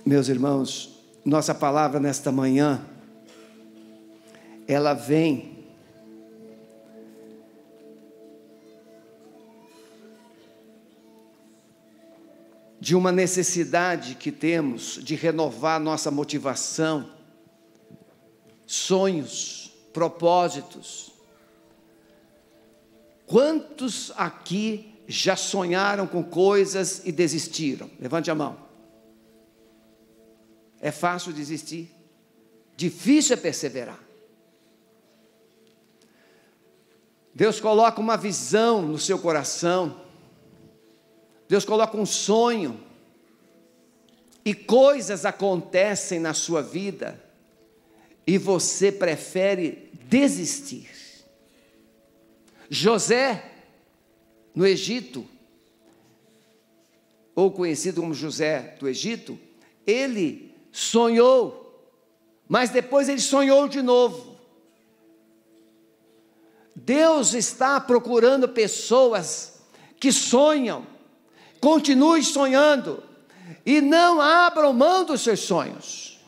Meus irmãos, nossa palavra nesta manhã, ela vem de uma necessidade que temos de renovar nossa motivação, sonhos, propósitos. Quantos aqui já sonharam com coisas e desistiram? Levante a mão. É fácil desistir, difícil é perseverar. Deus coloca uma visão no seu coração, Deus coloca um sonho, e coisas acontecem na sua vida, e você prefere desistir. José, no Egito, ou conhecido como José do Egito, ele sonhou, mas depois ele sonhou de novo. Deus está procurando pessoas que sonham, continue sonhando, e não abram mão dos seus sonhos,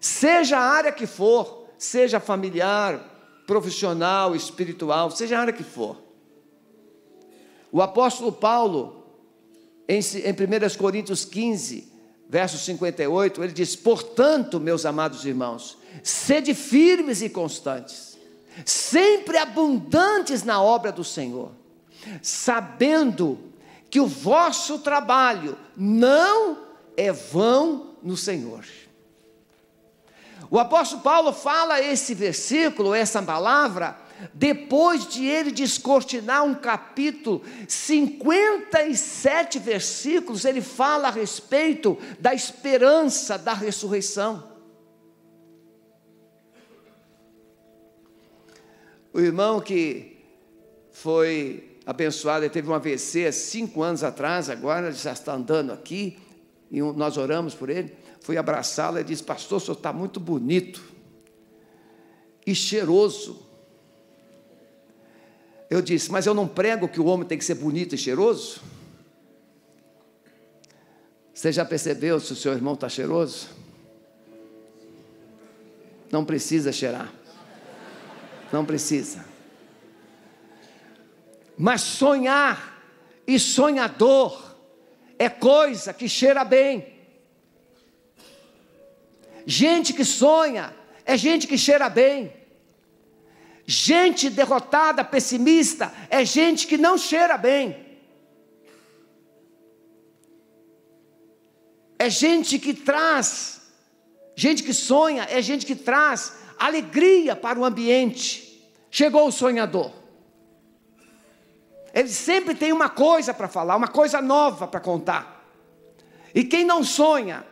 seja a área que for, seja familiar, profissional, espiritual, seja a área que for. O apóstolo Paulo, em 1 Coríntios 15, verso 58, ele diz: portanto, meus amados irmãos, sede firmes e constantes, sempre abundantes na obra do Senhor, sabendo que o vosso trabalho não é vão no Senhor. O apóstolo Paulo fala esse versículo, essa palavra, depois de ele descortinar um capítulo, 57 versículos, ele fala a respeito da esperança da ressurreição. O irmão que foi abençoado, ele teve um AVC há 5 anos atrás, agora ele já está andando aqui, e nós oramos por ele, fui abraçá-lo e disse: pastor, o senhor está muito bonito e cheiroso. Eu disse: mas eu não prego que o homem tem que ser bonito e cheiroso? Você já percebeu se o seu irmão está cheiroso? Não precisa cheirar, não precisa. Mas sonhar e sonhador é coisa que cheira bem. Gente que sonha é gente que cheira bem. Gente derrotada, pessimista, é gente que não cheira bem. É gente que traz, gente que sonha, é gente que traz alegria para o ambiente. Chegou o sonhador. Ele sempre tem uma coisa para falar, uma coisa nova para contar. E quem não sonha,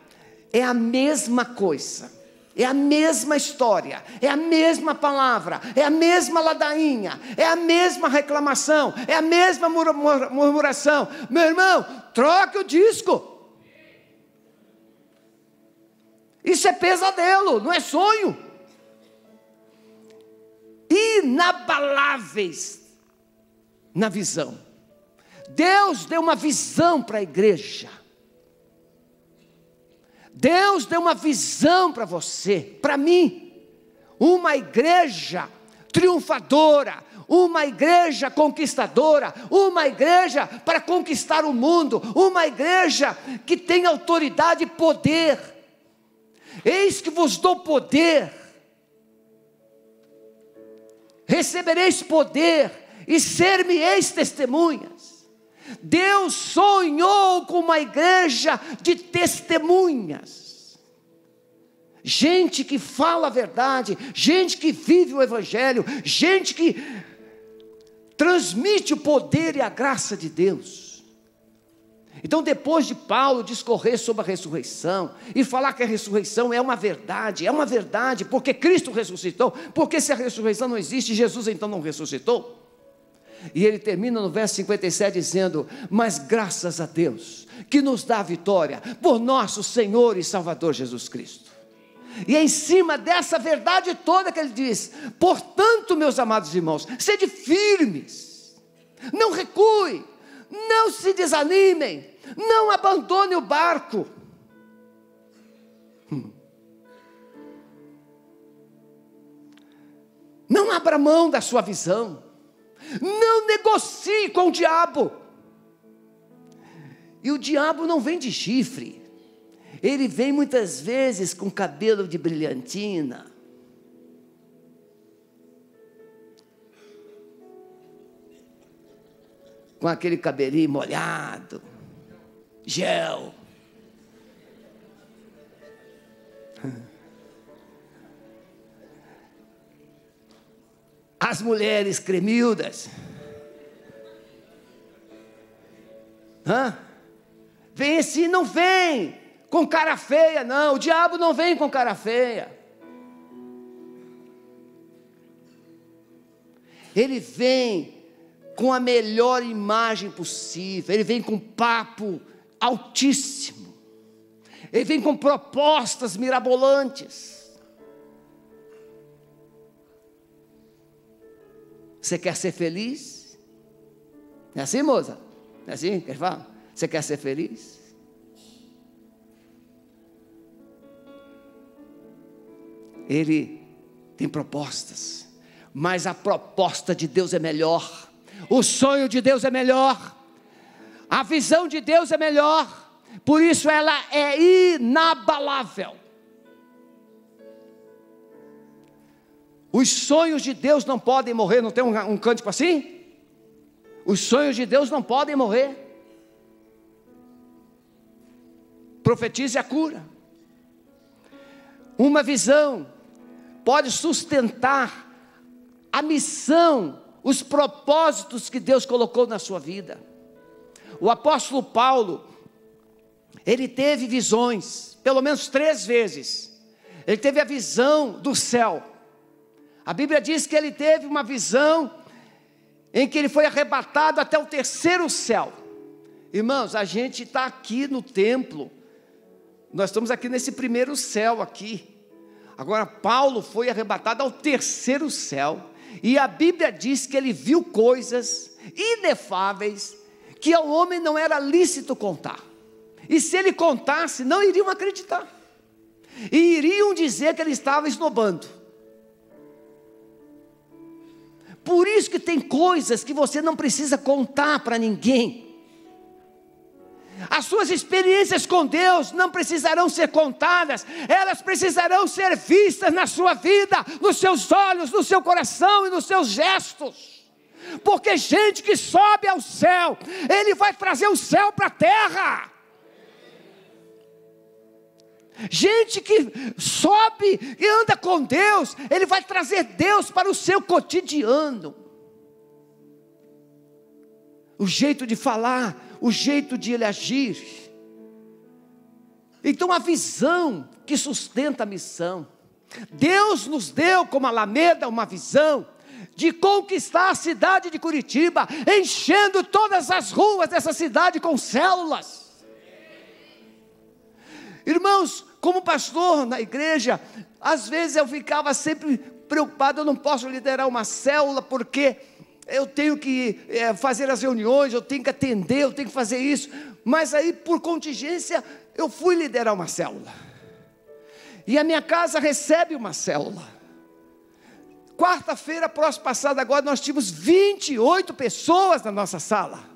é a mesma coisa. É a mesma história, é a mesma palavra, é a mesma ladainha, é a mesma reclamação, é a mesma murmuração. Meu irmão, troque o disco. Isso é pesadelo, não é sonho. Inabaláveis na visão. Deus deu uma visão para a igreja. Deus deu uma visão para você, para mim, uma igreja triunfadora, uma igreja conquistadora, uma igreja para conquistar o mundo, uma igreja que tem autoridade e poder. Eis que vos dou poder, recebereis poder e ser-me-eis testemunhas. Deus sonhou com uma igreja de testemunhas, gente que fala a verdade, gente que vive o evangelho, gente que transmite o poder e a graça de Deus. Então, depois de Paulo discorrer sobre a ressurreição e falar que a ressurreição é uma verdade, porque Cristo ressuscitou, porque se a ressurreição não existe, Jesus então não ressuscitou. E ele termina no verso 57 dizendo: mas graças a Deus que nos dá a vitória por nosso Senhor e Salvador Jesus Cristo. E é em cima dessa verdade toda que ele diz: portanto, meus amados irmãos, sede firmes, não recue, não se desanimem, não abandone o barco. Não abra mão da sua visão. Não negocie com o diabo. E o diabo não vem de chifre. Ele vem muitas vezes com cabelo de brilhantina. Com aquele cabelinho molhado. Gel. As mulheres cremildas. Vem assim, não vem com cara feia, não. O diabo não vem com cara feia. Ele vem com a melhor imagem possível. Ele vem com papo altíssimo. Ele vem com propostas mirabolantes. Você quer ser feliz? É assim, moça? É assim que ele fala? Você quer ser feliz? Ele tem propostas, mas a proposta de Deus é melhor. O sonho de Deus é melhor. A visão de Deus é melhor. Por isso ela é inabalável. Os sonhos de Deus não podem morrer. Não tem um cântico assim? Os sonhos de Deus não podem morrer. Profetize a cura. Uma visão pode sustentar a missão, os propósitos que Deus colocou na sua vida. O apóstolo Paulo, ele teve visões, pelo menos 3 vezes. Ele teve a visão do céu. A Bíblia diz que ele teve uma visão em que ele foi arrebatado até o 3º céu. Irmãos, a gente está aqui no templo, nós estamos aqui nesse 1º céu aqui. Agora Paulo foi arrebatado ao 3º céu, e a Bíblia diz que ele viu coisas inefáveis, que ao homem não era lícito contar, e se ele contasse, não iriam acreditar, e iriam dizer que ele estava esnobando. Por isso que tem coisas que você não precisa contar para ninguém. As suas experiências com Deus não precisarão ser contadas, elas precisarão ser vistas na sua vida, nos seus olhos, no seu coração e nos seus gestos. Porque gente que sobe ao céu, ele vai trazer o céu para a terra. Gente que sobe e anda com Deus, ele vai trazer Deus para o seu cotidiano. O jeito de falar, o jeito de ele agir. Então a visão que sustenta a missão. Deus nos deu como Alameda uma visão de conquistar a cidade de Curitiba, enchendo todas as ruas dessa cidade com células. Irmãos, como pastor na igreja, às vezes eu ficava sempre preocupado, eu não posso liderar uma célula porque eu tenho que fazer as reuniões, eu tenho que atender, eu tenho que fazer isso. Mas aí por contingência eu fui liderar uma célula. E a minha casa recebe uma célula. Quarta-feira, próxima passada agora, nós tínhamos 28 pessoas na nossa sala.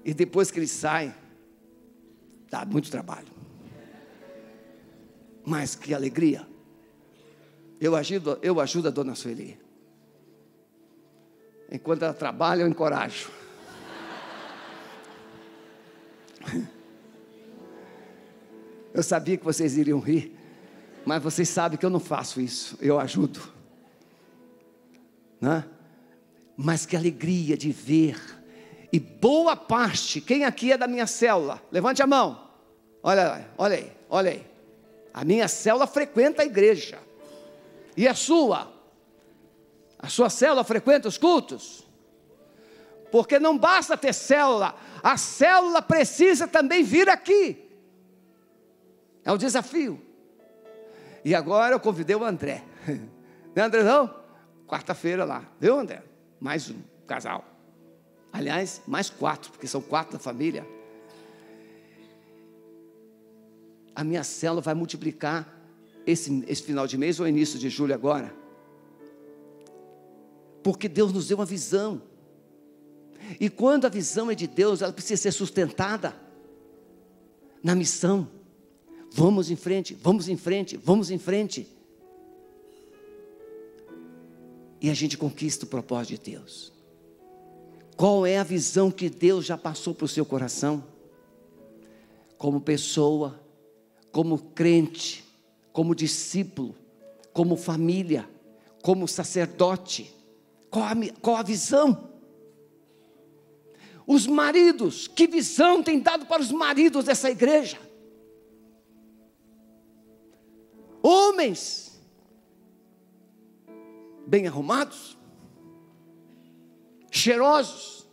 E depois que eles saem, dá muito trabalho. Mas que alegria. Eu ajudo a dona Sueli. Enquanto ela trabalha, eu encorajo. Eu sabia que vocês iriam rir, mas vocês sabem que eu não faço isso, eu ajudo. Né? Mas que alegria de ver. E boa parte, quem aqui é da minha célula? Levante a mão. Olha aí. A minha célula frequenta a igreja. E a sua? A sua célula frequenta os cultos? Porque não basta ter célula, a célula precisa também vir aqui. É um desafio. E agora eu convidei o André. Não é André não? Quarta-feira lá. Viu, André? Mais um casal. Aliás, mais 4, porque são 4 da família. A minha célula vai multiplicar esse final de mês ou início de julho agora. Porque Deus nos deu uma visão. E quando a visão é de Deus, ela precisa ser sustentada na missão. Vamos em frente, vamos em frente, vamos em frente. E a gente conquista o propósito de Deus. Qual é a visão que Deus já passou para o seu coração? Como pessoa, como crente, como discípulo, como família, como sacerdote. Qual a visão? Os maridos, que visão tem dado para os maridos dessa igreja? Homens, bem arrumados, cheirosos,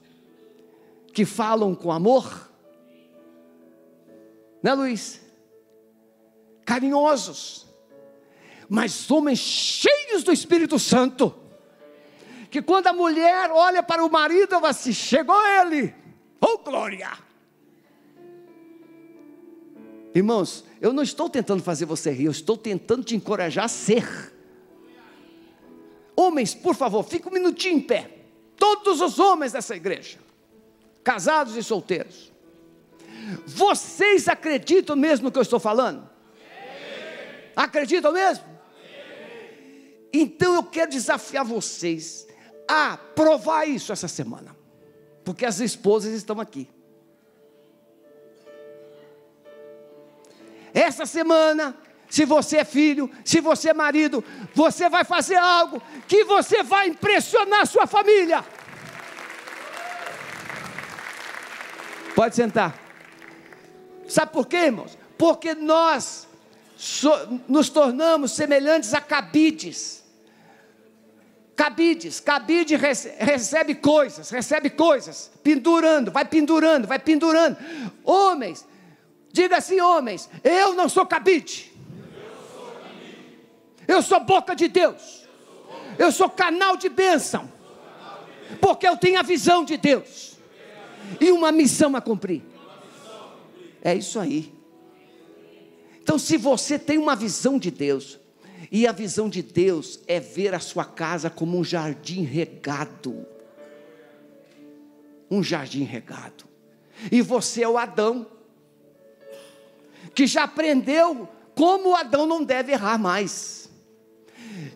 que falam com amor, né, Luiz? Carinhosos, mas homens cheios do Espírito Santo, que quando a mulher olha para o marido, ela assim, chegou ele, oh glória! Irmãos, eu não estou tentando fazer você rir, eu estou tentando te encorajar a ser. Homens, por favor, fique um minutinho em pé. Todos os homens dessa igreja, casados e solteiros, vocês acreditam mesmo no que eu estou falando? Acreditam mesmo? Então eu quero desafiar vocês a provar isso essa semana, porque as esposas estão aqui. Essa semana, se você é filho, se você é marido, você vai fazer algo que você vai impressionar sua família. Pode sentar. Sabe por quê, irmãos? Porque nós nos tornamos semelhantes a cabides. Cabide recebe coisas, pendurando, vai pendurando. Homens, diga assim, homens, eu não sou cabide. Eu sou boca de Deus. Eu sou canal de bênção. Porque eu tenho a visão de Deus. E uma missão a cumprir. É isso aí. Então, se você tem uma visão de Deus, e a visão de Deus é ver a sua casa como um jardim regado. Um jardim regado. E você é o Adão, que já aprendeu como o Adão não deve errar mais.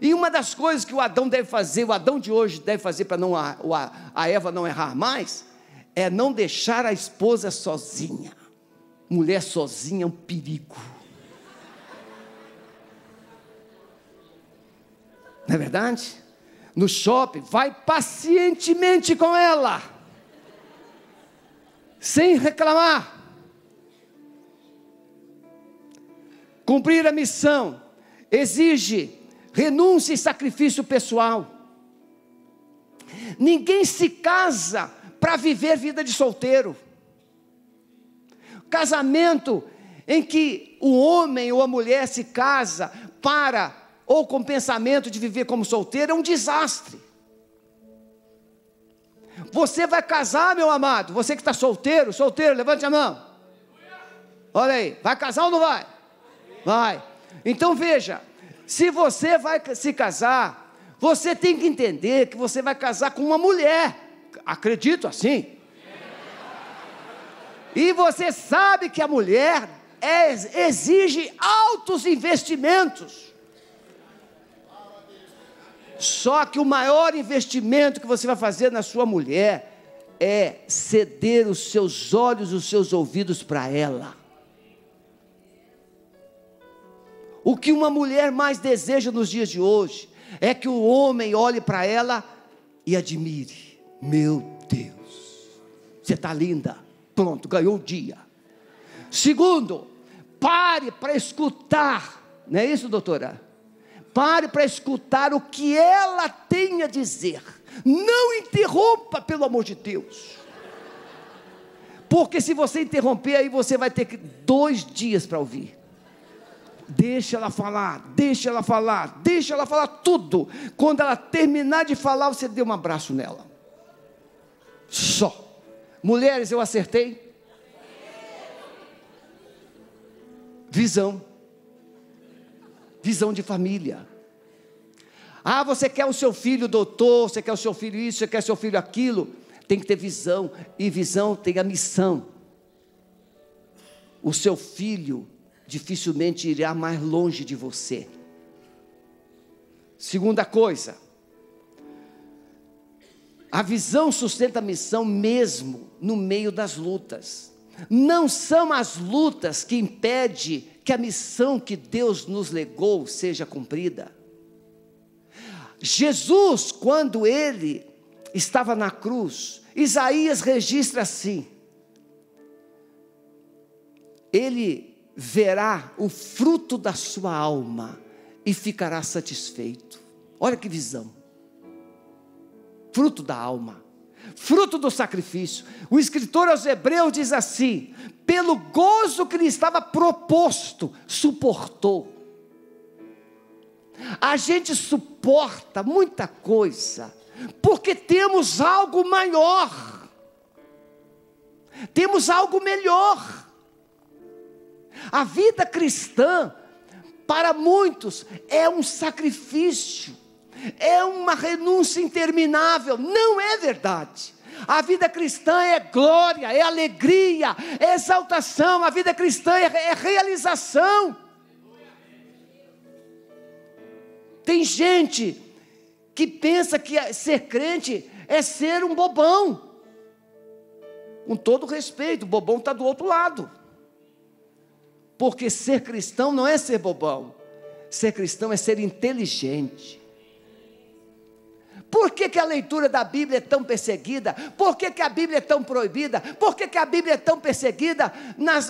E uma das coisas que o Adão deve fazer, o Adão de hoje deve fazer para a Eva não errar mais, é não deixar a esposa sozinha. Mulher sozinha é um perigo. Não é verdade? No shopping, vai pacientemente com ela, sem reclamar. Cumprir a missão exige renúncia e sacrifício pessoal. Ninguém se casa para viver vida de solteiro. Casamento em que o homem ou a mulher se casa ou com o pensamento de viver como solteiro é um desastre. Você vai casar, meu amado, você que está solteiro, levante a mão. Olha aí, vai casar ou não vai? Vai. Então veja, se você vai se casar, você tem que entender que você vai casar com uma mulher. Acredito assim. E você sabe que a mulher exige altos investimentos. Só que o maior investimento que você vai fazer na sua mulher é ceder os seus olhos, os seus ouvidos para ela. O que uma mulher mais deseja nos dias de hoje é que o homem olhe para ela e admire. Meu Deus, você está linda. Pronto, ganhou o dia. Segundo, pare para escutar. Não é isso, doutora? Pare para escutar o que ela tem a dizer. Não interrompa, pelo amor de Deus. Porque se você interromper, aí você vai ter 2 dias para ouvir. Deixa ela falar tudo. Quando ela terminar de falar, você dê um abraço nela. Só. Mulheres, eu acertei? Visão. Visão de família. Ah, você quer o seu filho doutor, você quer o seu filho isso, você quer o seu filho aquilo. Tem que ter visão, e visão tem a missão. O seu filho dificilmente irá mais longe de você. Segunda coisa, a visão sustenta a missão mesmo no meio das lutas. Não são as lutas que impedem que a missão que Deus nos legou seja cumprida. Jesus, quando ele estava na cruz, Isaías registra assim: ele verá o fruto da sua alma e ficará satisfeito. Olha que visão. Fruto da alma, fruto do sacrifício. O escritor aos Hebreus diz assim: pelo gozo que lhe estava proposto, suportou. A gente suporta muita coisa, porque temos algo maior, temos algo melhor. A vida cristã, para muitos, é um sacrifício, é uma renúncia interminável. Não é verdade. A vida cristã é glória, é alegria, é exaltação. A vida cristã é realização. Tem gente que pensa que ser crente é ser um bobão. Com todo respeito, o bobão está do outro lado. Porque ser cristão não é ser bobão. Ser cristão é ser inteligente. Por que a leitura da Bíblia é tão perseguida? Por que a Bíblia é tão proibida? Por que a Bíblia é tão perseguida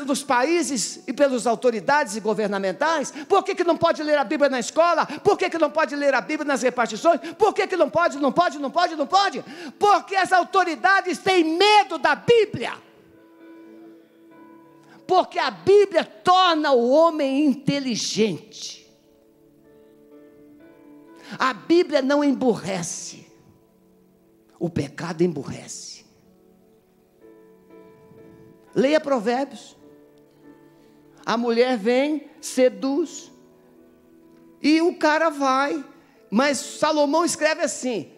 nos países e pelas autoridades governamentais? Por que não pode ler a Bíblia na escola? Por que não pode ler a Bíblia nas repartições? Por que não pode? Porque as autoridades têm medo da Bíblia. Porque a Bíblia torna o homem inteligente. A Bíblia não emburrece, o pecado emburrece. Leia Provérbios. A mulher vem, seduz, e o cara vai, mas Salomão escreve assim: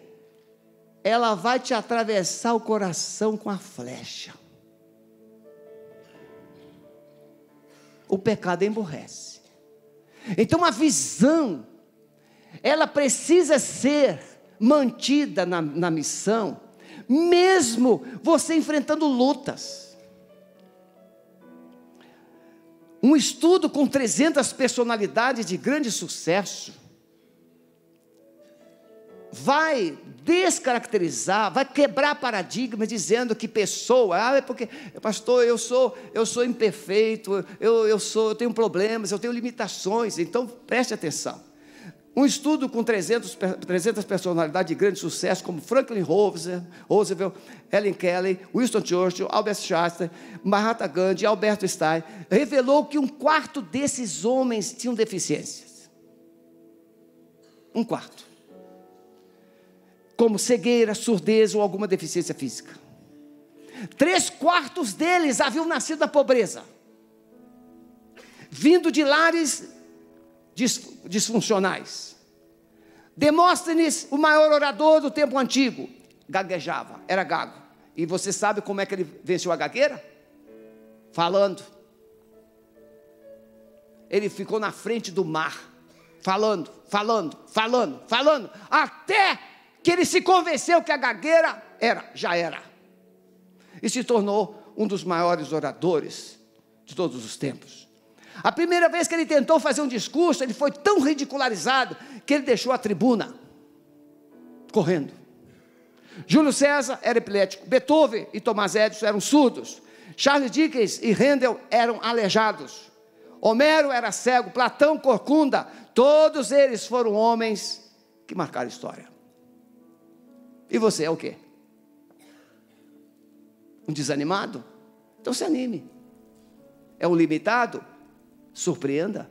ela vai te atravessar o coração com a flecha. O pecado emburrece. Então a visão, ela precisa ser mantida na missão, mesmo você enfrentando lutas. Um estudo com 300 personalidades de grande sucesso vai descaracterizar, vai quebrar paradigmas, dizendo que pessoa, é porque, pastor, eu sou imperfeito, eu tenho problemas, eu tenho limitações. Então preste atenção. Um estudo com 300 personalidades de grande sucesso, como Franklin Roosevelt, Helen Keller, Winston Churchill, Albert Einstein, Mahatma Gandhi, Albert Einstein, revelou que 1/4 desses homens tinham deficiências. 1/4. Como cegueira, surdez ou alguma deficiência física. 3/4 deles haviam nascido na pobreza, vindo de lares disfuncionais. Demóstenes, o maior orador do tempo antigo, gaguejava, era gago. E você sabe como é que ele venceu a gagueira? Falando. Ele ficou na frente do mar, falando, até que ele se convenceu que a gagueira já era. E se tornou um dos maiores oradores de todos os tempos. A primeira vez que ele tentou fazer um discurso, ele foi tão ridicularizado que ele deixou a tribuna, correndo. Júlio César era epilético, Beethoven e Thomas Edison eram surdos, Charles Dickens e Handel eram aleijados, Homero era cego, Platão, corcunda. Todos eles foram homens que marcaram a história. E você é o quê? Um desanimado? Então se anime. É um limitado? Surpreenda.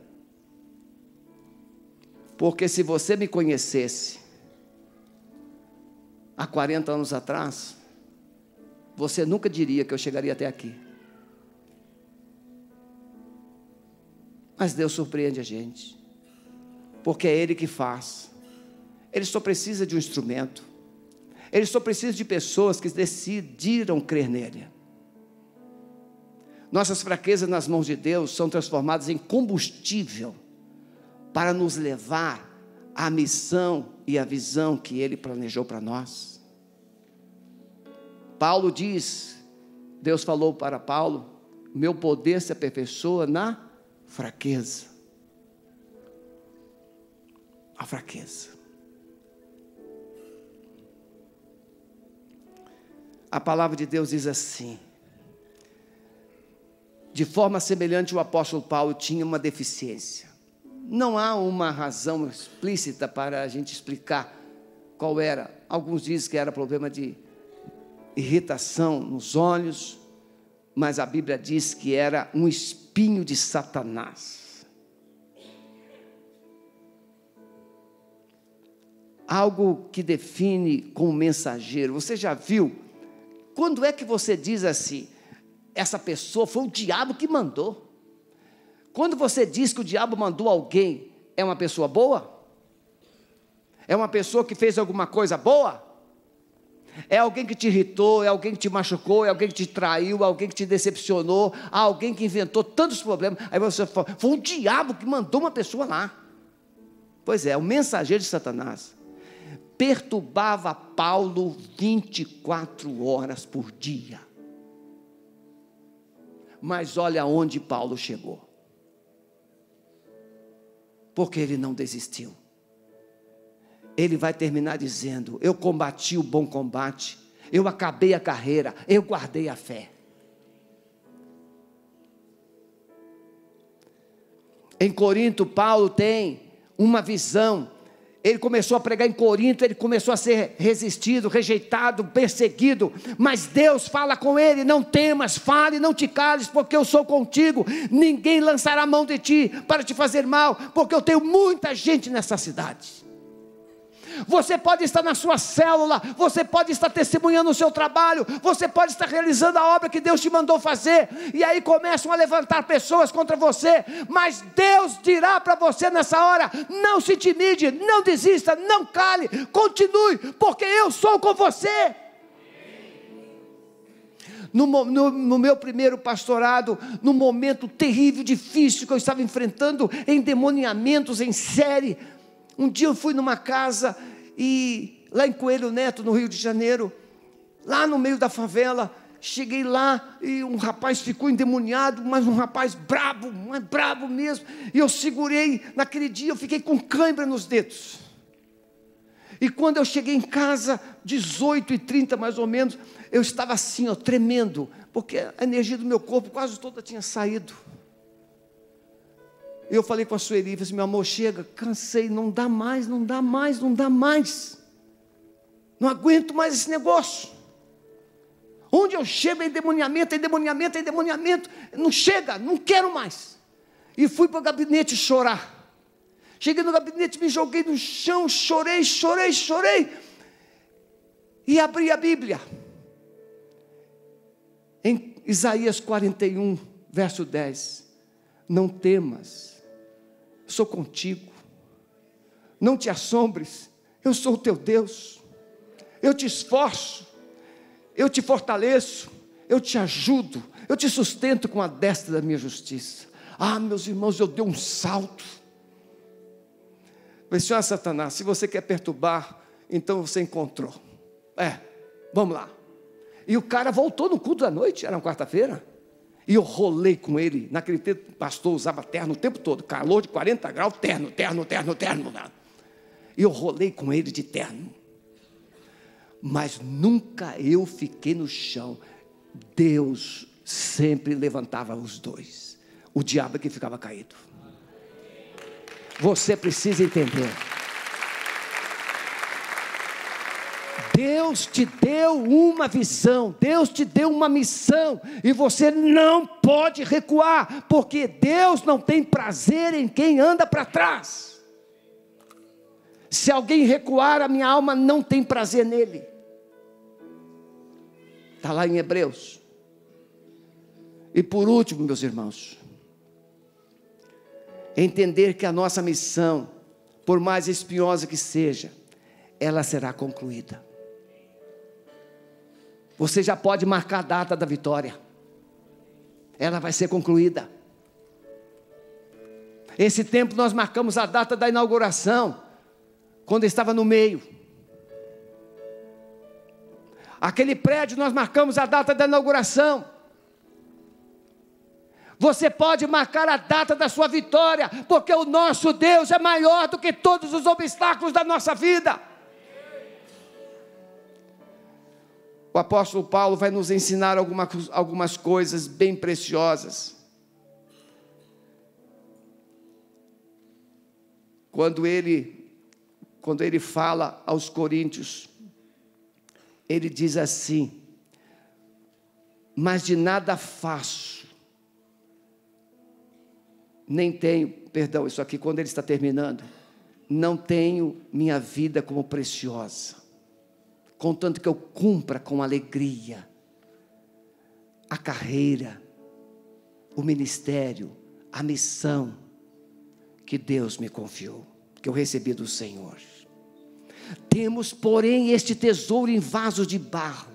Porque se você me conhecesse há 40 anos atrás, você nunca diria que eu chegaria até aqui. Mas Deus surpreende a gente. porque é Ele que faz. Ele só precisa de um instrumento. Ele só precisa de pessoas que decidiram crer nele. Nossas fraquezas nas mãos de Deus são transformadas em combustível para nos levar à missão e à visão que Ele planejou para nós. Paulo diz, Deus falou para Paulo: meu poder se aperfeiçoa na fraqueza. A fraqueza. A palavra de Deus diz assim: de forma semelhante o apóstolo Paulo tinha uma deficiência. Não há uma razão explícita para a gente explicar qual era. Alguns dizem que era problema de irritação nos olhos, mas a Bíblia diz que era um espinho de Satanás. Algo que define como mensageiro. Você já viu? Quando é que você diz assim, essa pessoa foi o diabo que mandou? Quando você diz que o diabo mandou alguém, é uma pessoa boa? É uma pessoa que fez alguma coisa boa? É alguém que te irritou, é alguém que te machucou, é alguém que te traiu, é alguém que te decepcionou, alguém que inventou tantos problemas. Aí você fala, foi o diabo que mandou uma pessoa lá. Pois é, o mensageiro de Satanás perturbava Paulo 24 horas por dia. Mas olha onde Paulo chegou. Porque ele não desistiu. Ele vai terminar dizendo: eu combati o bom combate, eu acabei a carreira, eu guardei a fé. Em Corinto, Paulo tem uma visão. Ele começou a pregar em Corinto, ele começou a ser resistido, rejeitado, perseguido, mas Deus fala com ele: não temas, fale, não te cales, porque eu sou contigo, ninguém lançará mão de ti para te fazer mal, porque eu tenho muita gente nessa cidade. Você pode estar na sua célula, você pode estar testemunhando o seu trabalho, você pode estar realizando a obra que Deus te mandou fazer, e aí começam a levantar pessoas contra você, mas Deus dirá para você nessa hora: não se intimide, não desista, não cale, continue, porque eu sou com você. No meu primeiro pastorado, no momento terrível, difícil que eu estava enfrentando, endemoniamentos em série, um dia eu fui numa casa, e lá em Coelho Neto, no Rio de Janeiro, lá no meio da favela, cheguei lá, e um rapaz ficou endemoniado, mas um rapaz brabo, mas brabo mesmo, e eu segurei, naquele dia eu fiquei com cãibra nos dedos, e quando eu cheguei em casa, 18h30 mais ou menos, eu estava assim, ó, tremendo, porque a energia do meu corpo quase toda tinha saído. Eu falei com a Sueli, falei assim: meu amor, chega, cansei, não dá mais, não dá mais, não dá mais, não aguento mais esse negócio. Onde eu chego é endemoniamento, endemoniamento, endemoniamento, não chega, não quero mais. E fui para o gabinete chorar. Cheguei no gabinete, me joguei no chão, chorei, chorei, chorei, e abri a Bíblia, em Isaías 41, verso 10, não temas, sou contigo, não te assombres, eu sou o teu Deus, eu te esforço, eu te fortaleço, eu te ajudo, eu te sustento com a destra da minha justiça. Ah, meus irmãos, eu dei um salto. Falei: senhor Satanás, se você quer perturbar, então você encontrou. Vamos lá. E o cara voltou no culto da noite, era uma quarta-feira, e eu rolei com ele. Naquele tempo o pastor usava terno o tempo todo, calor de 40 graus, terno. E eu rolei com ele de terno, mas nunca eu fiquei no chão. Deus sempre levantava os dois, o diabo é que ficava caído. Você precisa entender, Deus te deu uma visão, Deus te deu uma missão, e você não pode recuar, porque Deus não tem prazer em quem anda para trás. Se alguém recuar, a minha alma não tem prazer nele. Está lá em Hebreus. E por último, meus irmãos, entender que a nossa missão por mais espinhosa que seja, ela será concluída. Você já pode marcar a data da vitória. Ela vai ser concluída. Esse tempo nós marcamos a data da inauguração, quando estava no meio. Aquele prédio nós marcamos a data da inauguração. Você pode marcar a data da sua vitória, porque o nosso Deus é maior do que todos os obstáculos da nossa vida. O apóstolo Paulo vai nos ensinar algumas coisas bem preciosas. Quando ele fala aos coríntios, ele diz assim: mas de nada faço, nem tenho, perdão, isso aqui quando ele está terminando, não tenho minha vida como preciosa, contanto que eu cumpra com alegria a carreira, o ministério, a missão que Deus me confiou, que eu recebi do Senhor. Temos, porém, este tesouro em vasos de barro,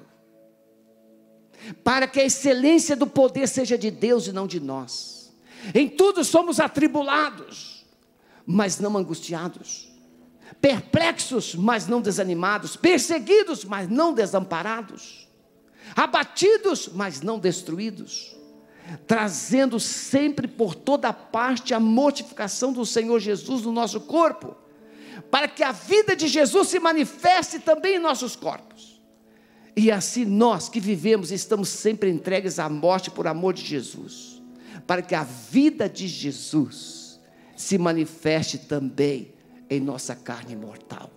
para que a excelência do poder seja de Deus e não de nós. Em tudo somos atribulados, mas não angustiados, perplexos, mas não desanimados, perseguidos, mas não desamparados, abatidos, mas não destruídos, trazendo sempre por toda parte a mortificação do Senhor Jesus no nosso corpo, para que a vida de Jesus se manifeste também em nossos corpos. E assim nós que vivemos estamos sempre entregues à morte por amor de Jesus, para que a vida de Jesus se manifeste também em nossa carne mortal.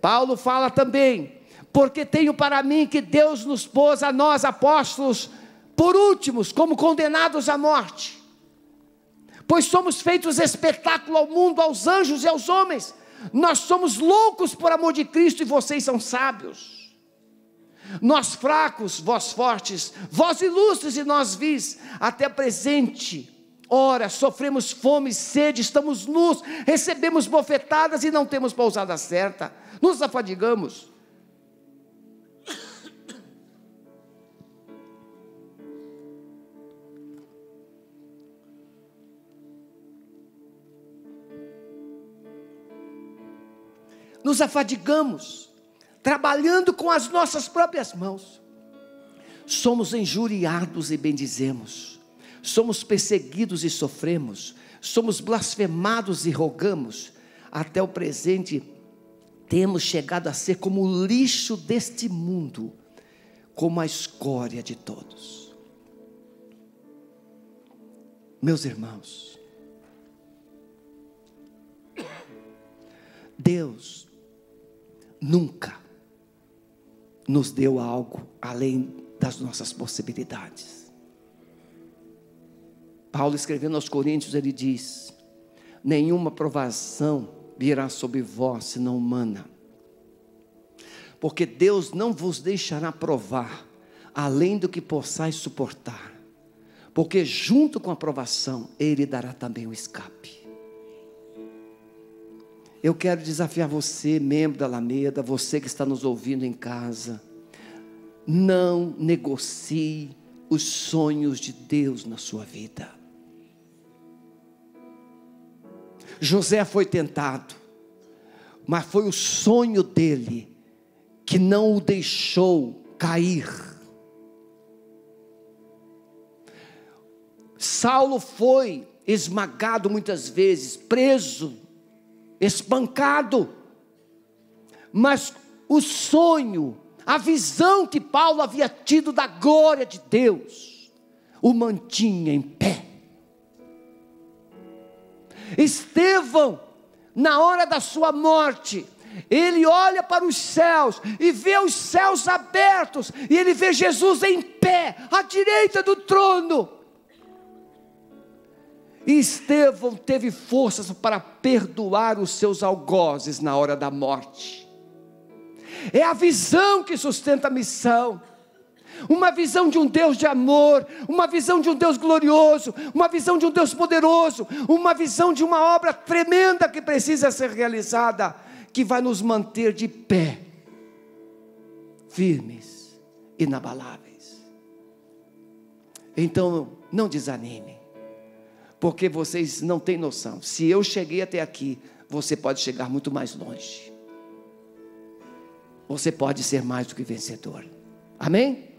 Paulo fala também: porque tenho para mim que Deus nos pôs a nós apóstolos por últimos, como condenados à morte, pois somos feitos espetáculo ao mundo, aos anjos e aos homens. Nós somos loucos por amor de Cristo e vocês são sábios. Nós fracos, vós fortes, vós ilustres e nós vis, até presente, ora, sofremos fome e sede, estamos nus, recebemos bofetadas e não temos pousada certa, nos afadigamos. Nos afadigamos, trabalhando com as nossas próprias mãos. Somos injuriados e bendizemos, somos perseguidos e sofremos, somos blasfemados e rogamos. Até o presente temos chegado a ser como o lixo deste mundo, como a escória de todos. Meus irmãos, Deus nunca nos deu algo além das nossas possibilidades. Paulo, escrevendo aos Coríntios, ele diz: nenhuma provação virá sobre vós senão humana, porque Deus não vos deixará provar além do que possais suportar, porque junto com a provação Ele dará também o escape. Eu quero desafiar você, membro da Alameda, você que está nos ouvindo em casa: não negocie os sonhos de Deus na sua vida. José foi tentado, mas foi o sonho dele que não o deixou cair. Saulo foi esmagado muitas vezes, preso, espancado, mas o sonho, a visão que Paulo havia tido da glória de Deus, o mantinha em pé. Estevão, na hora da sua morte, ele olha para os céus e vê os céus abertos, e ele vê Jesus em pé, à direita do trono. E Estevão teve forças para perdoar os seus algozes na hora da morte. É a visão que sustenta a missão. uma visão de um Deus de amor, uma visão de um Deus glorioso, uma visão de um Deus poderoso, uma visão de uma obra tremenda que precisa ser realizada, que vai nos manter de pé, firmes, inabaláveis. Então, não desanime, porque vocês não têm noção. Se eu cheguei até aqui, você pode chegar muito mais longe. Você pode ser mais do que vencedor. Amém?